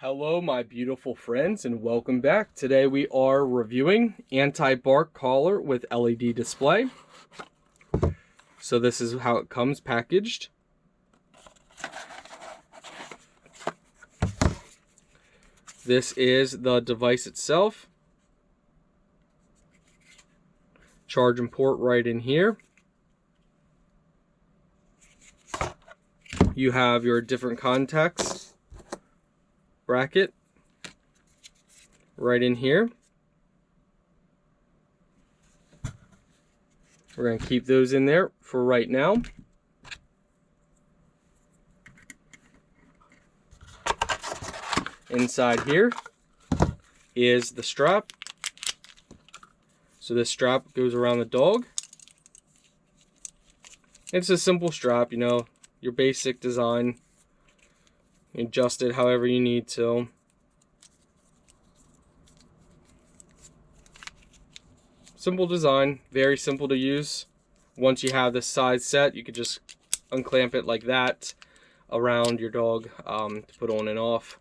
Hello my beautiful friends and welcome back. Today we are reviewing anti-bark collar with LED display. So this is how it comes packaged. This is the device itself. Charging port right in here. You have your different contacts bracket right in here. We're going to keep those in there for right now. Inside here is the strap. So this strap goes around the dog. It's a simple strap, you know, your basic design. You adjust it however you need to. Simple design, very simple to use. Once you have the size set, you could just unclamp it like that around your dog to put on and off.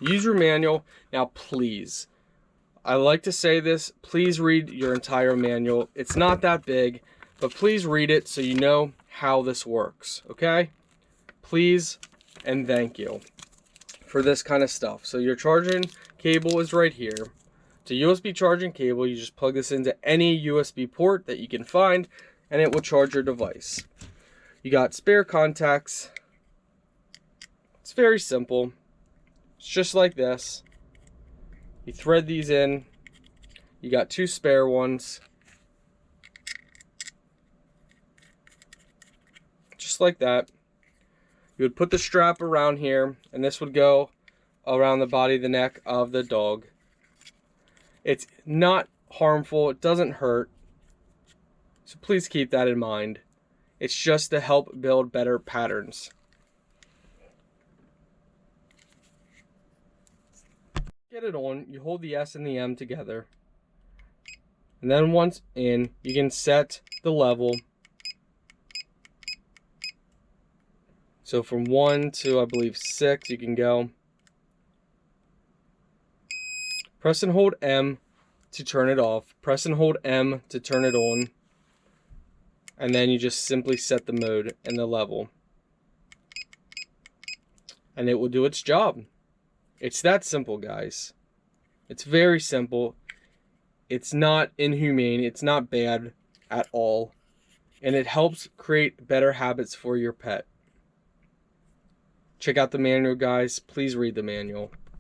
Use your manual. Now please, I like to say this, please read your entire manual. It's not that big, but please read it so you know how this works, okay? Please and thank you for this kind of stuff. So your charging cable is right here. It's a USB charging cable. You just plug this into any USB port that you can find and it will charge your device. You got spare contacts. It's very simple. It's just like this. You thread these in. You got two spare ones. Just like that. You would put the strap around here, and this would go around the body, the neck of the dog. It's not harmful, it doesn't hurt, so please keep that in mind. It's just to help build better patterns. Get it on, you hold the S and the M together, and then once in, you can set the level. So from 1 to, I believe, 6, you can go. Press and hold M to turn it off. Press and hold M to turn it on. And then you just simply set the mode and the level. And it will do its job. It's that simple, guys. It's very simple. It's not inhumane. It's not bad at all. And it helps create better habits for your pet. Check out the manual, guys. Please read the manual.